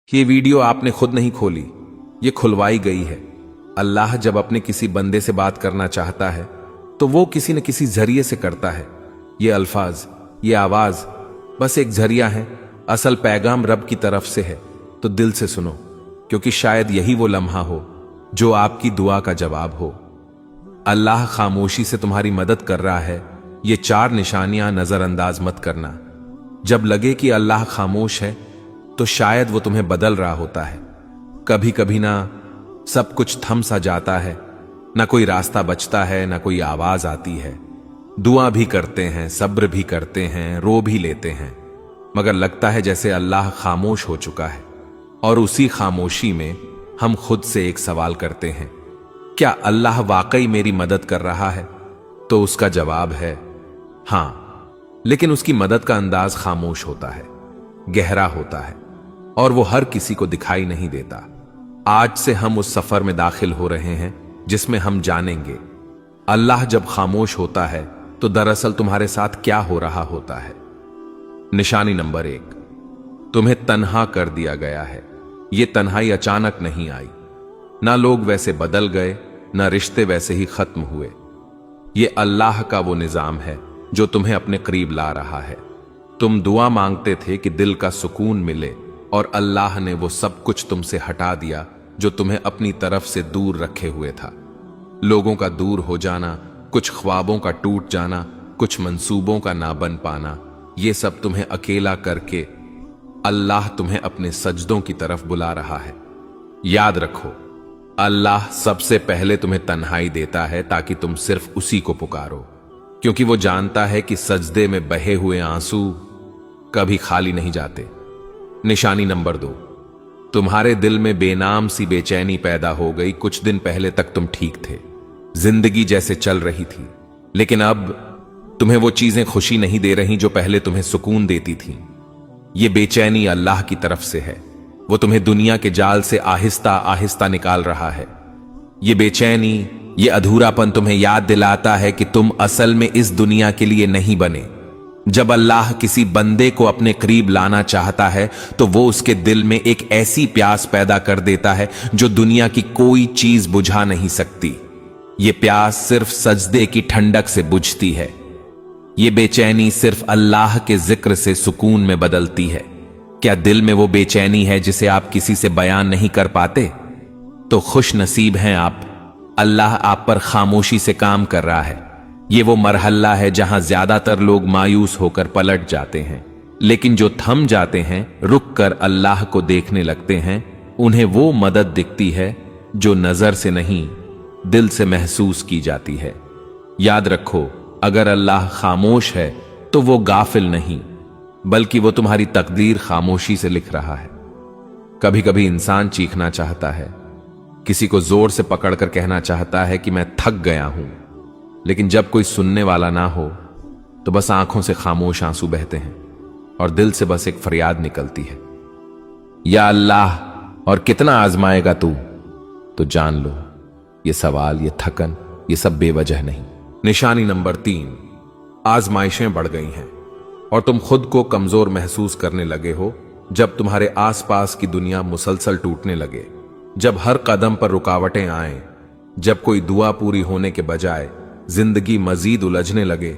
ये वीडियो आपने खुद नहीं खोली, ये खुलवाई गई है। अल्लाह जब अपने किसी बंदे से बात करना चाहता है तो वो किसी न किसी जरिए से करता है। ये अल्फाज, ये आवाज बस एक जरिया है, असल पैगाम रब की तरफ से है। तो दिल से सुनो, क्योंकि शायद यही वो लम्हा हो जो आपकी दुआ का जवाब हो। अल्लाह खामोशी से तुम्हारी मदद कर रहा है, ये 4 निशानियां नजरअंदाज मत करना। जब लगे कि अल्लाह खामोश है तो शायद वो तुम्हें बदल रहा होता है। कभी कभी ना सब कुछ थम सा जाता है, ना कोई रास्ता बचता है, ना कोई आवाज आती है। दुआ भी करते हैं, सब्र भी करते हैं, रो भी लेते हैं, मगर लगता है जैसे अल्लाह खामोश हो चुका है। और उसी खामोशी में हम खुद से एक सवाल करते हैं, क्या अल्लाह वाकई मेरी मदद कर रहा है? तो उसका जवाब है हां, लेकिन उसकी मदद का अंदाज खामोश होता है, गहरा होता है, और वो हर किसी को दिखाई नहीं देता। आज से हम उस सफर में दाखिल हो रहे हैं जिसमें हम जानेंगे अल्लाह जब खामोश होता है तो दरअसल तुम्हारे साथ क्या हो रहा होता है। निशानी नंबर 1, तुम्हें तन्हा कर दिया गया है। ये तन्हाई अचानक नहीं आई, ना लोग वैसे बदल गए, ना रिश्ते वैसे ही खत्म हुए। ये अल्लाह का वो निजाम है जो तुम्हें अपने करीब ला रहा है। तुम दुआ मांगते थे कि दिल का सुकून मिले, और अल्लाह ने वो सब कुछ तुमसे हटा दिया जो तुम्हें अपनी तरफ से दूर रखे हुए था। लोगों का दूर हो जाना, कुछ ख्वाबों का टूट जाना, कुछ मंसूबों का ना बन पाना, ये सब तुम्हें अकेला करके अल्लाह तुम्हें अपने सजदों की तरफ बुला रहा है। याद रखो, अल्लाह सबसे पहले तुम्हें तन्हाई देता है ताकि तुम सिर्फ उसी को पुकारो, क्योंकि वो जानता है कि सजदे में बहे हुए आंसू कभी खाली नहीं जाते। निशानी नंबर 2, तुम्हारे दिल में बेनाम सी बेचैनी पैदा हो गई। कुछ दिन पहले तक तुम ठीक थे, जिंदगी जैसे चल रही थी, लेकिन अब तुम्हें वो चीजें खुशी नहीं दे रही जो पहले तुम्हें सुकून देती थीं। ये बेचैनी अल्लाह की तरफ से है, वो तुम्हें दुनिया के जाल से आहिस्ता आहिस्ता निकाल रहा है। ये बेचैनी, ये अधूरापन तुम्हें याद दिलाता है कि तुम असल में इस दुनिया के लिए नहीं बने। जब अल्लाह किसी बंदे को अपने करीब लाना चाहता है तो वो उसके दिल में एक ऐसी प्यास पैदा कर देता है जो दुनिया की कोई चीज बुझा नहीं सकती। ये प्यास सिर्फ सजदे की ठंडक से बुझती है। ये बेचैनी सिर्फ अल्लाह के जिक्र से सुकून में बदलती है। क्या दिल में वो बेचैनी है जिसे आप किसी से बयान नहीं कर पाते? तो खुश नसीब हैं आप, अल्लाह आप पर खामोशी से काम कर रहा है। ये वो मरहला है जहां ज्यादातर लोग मायूस होकर पलट जाते हैं, लेकिन जो थम जाते हैं, रुक कर अल्लाह को देखने लगते हैं, उन्हें वो मदद दिखती है जो नजर से नहीं, दिल से महसूस की जाती है। याद रखो, अगर अल्लाह खामोश है तो वो गाफिल नहीं, बल्कि वो तुम्हारी तकदीर खामोशी से लिख रहा है। कभी कभी इंसान चीखना चाहता है, किसी को जोर से पकड़कर कहना चाहता है कि मैं थक गया हूं, लेकिन जब कोई सुनने वाला ना हो तो बस आंखों से खामोश आंसू बहते हैं और दिल से बस एक फरियाद निकलती है, या अल्लाह, और कितना आजमाएगा तू? तो जान लो, ये सवाल, ये थकन, ये सब बेवजह नहीं। निशानी नंबर 3, आजमाइशें बढ़ गई हैं और तुम खुद को कमजोर महसूस करने लगे हो। जब तुम्हारे आसपास की दुनिया मुसलसल टूटने लगे, जब हर कदम पर रुकावटें आए, जब कोई दुआ पूरी होने के बजाय जिंदगी मजीद उलझने लगे,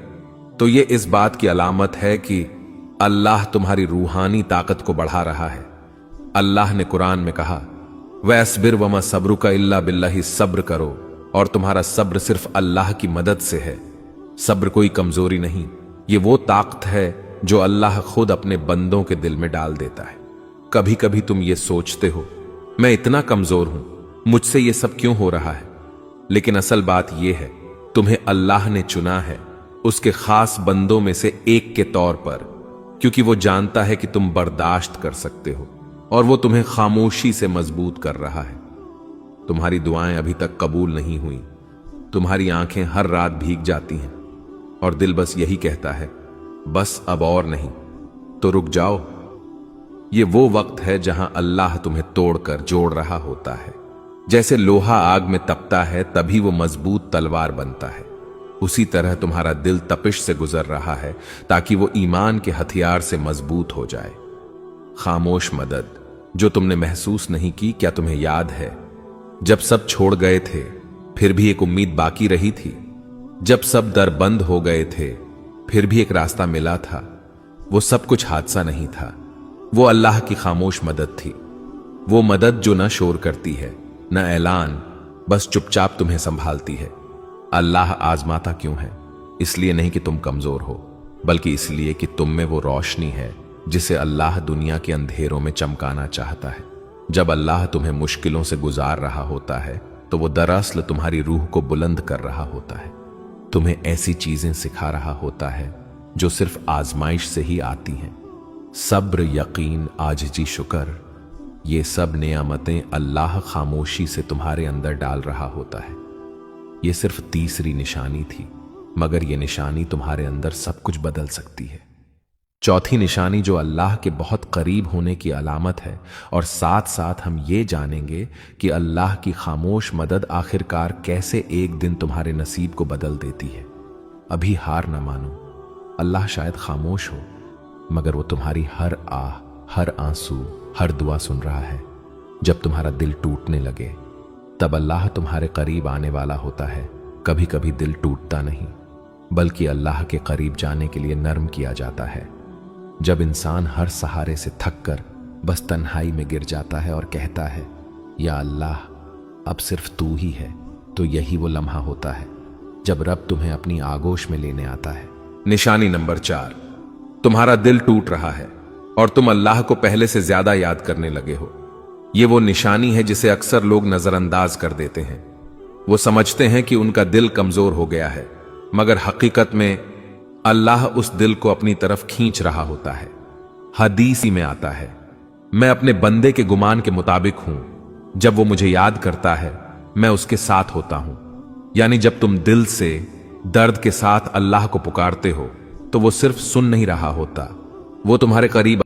तो ये इस बात की अलामत है कि अल्लाह तुम्हारी रूहानी ताकत को बढ़ा रहा है। अल्लाह ने कुरान में कहा, वस्बिर वमा सब्रुका इल्ला बिल्लाहि, सब्र करो और तुम्हारा सब्र सिर्फ अल्लाह की मदद से है। सब्र कोई कमजोरी नहीं, ये वो ताकत है जो अल्लाह खुद अपने बंदों के दिल में डाल देता है। कभी कभी तुम ये सोचते हो, मैं इतना कमजोर हूं, मुझसे ये सब क्यों हो रहा है? लेकिन असल बात यह है, तुम्हें अल्लाह ने चुना है उसके खास बंदों में से एक के तौर पर, क्योंकि वो जानता है कि तुम बर्दाश्त कर सकते हो, और वो तुम्हें खामोशी से मजबूत कर रहा है। तुम्हारी दुआएं अभी तक कबूल नहीं हुई, तुम्हारी आंखें हर रात भीग जाती हैं और दिल बस यही कहता है, बस अब और नहीं। तो रुक जाओ, ये वो वक्त है जहां अल्लाह तुम्हें तोड़कर जोड़ रहा होता है। जैसे लोहा आग में तपता है तभी वो मजबूत तलवार बनता है, उसी तरह तुम्हारा दिल तपिश से गुजर रहा है ताकि वो ईमान के हथियार से मजबूत हो जाए। खामोश मदद, जो तुमने महसूस नहीं की। क्या तुम्हें याद है जब सब छोड़ गए थे फिर भी एक उम्मीद बाकी रही थी? जब सब दर बंद हो गए थे फिर भी एक रास्ता मिला था। वो सब कुछ हादसा नहीं था, वो अल्लाह की खामोश मदद थी। वो मदद जो न शोर करती है न ऐलान, बस चुपचाप तुम्हें संभालती है। अल्लाह आजमाता क्यों है? इसलिए नहीं कि तुम कमजोर हो, बल्कि इसलिए कि तुम में वो रोशनी है जिसे अल्लाह दुनिया के अंधेरों में चमकाना चाहता है। जब अल्लाह तुम्हें मुश्किलों से गुजार रहा होता है तो वो दरअसल तुम्हारी रूह को बुलंद कर रहा होता है, तुम्हें ऐसी चीजें सिखा रहा होता है जो सिर्फ आजमाइश से ही आती हैं। सब्र, यकीन, आजिज़ी, शुक्र, ये सब नेमतें अल्लाह खामोशी से तुम्हारे अंदर डाल रहा होता है। ये सिर्फ तीसरी निशानी थी, मगर ये निशानी तुम्हारे अंदर सब कुछ बदल सकती है। चौथी निशानी जो अल्लाह के बहुत करीब होने की अलामत है, और साथ साथ हम ये जानेंगे कि अल्लाह की खामोश मदद आखिरकार कैसे एक दिन तुम्हारे नसीब को बदल देती है। अभी हार न मानो। अल्लाह शायद खामोश हो, मगर वो तुम्हारी हर आह, हर आंसू, हर दुआ सुन रहा है। जब तुम्हारा दिल टूटने लगे तब अल्लाह तुम्हारे करीब आने वाला होता है। कभी कभी दिल टूटता नहीं, बल्कि अल्लाह के करीब जाने के लिए नर्म किया जाता है। जब इंसान हर सहारे से थक कर बस तन्हाई में गिर जाता है और कहता है, या अल्लाह अब सिर्फ तू ही है, तो यही वो लम्हा होता है जब रब तुम्हें अपनी आगोश में लेने आता है। निशानी नंबर 4, तुम्हारा दिल टूट रहा है और तुम अल्लाह को पहले से ज्यादा याद करने लगे हो। ये वो निशानी है जिसे अक्सर लोग नजरअंदाज कर देते हैं। वो समझते हैं कि उनका दिल कमजोर हो गया है, मगर हकीकत में अल्लाह उस दिल को अपनी तरफ खींच रहा होता है। हदीस में आता है, मैं अपने बंदे के गुमान के मुताबिक हूं, जब वो मुझे याद करता है मैं उसके साथ होता हूं। यानी जब तुम दिल से दर्द के साथ अल्लाह को पुकारते हो तो वो सिर्फ सुन नहीं रहा होता, वो तुम्हारे करीब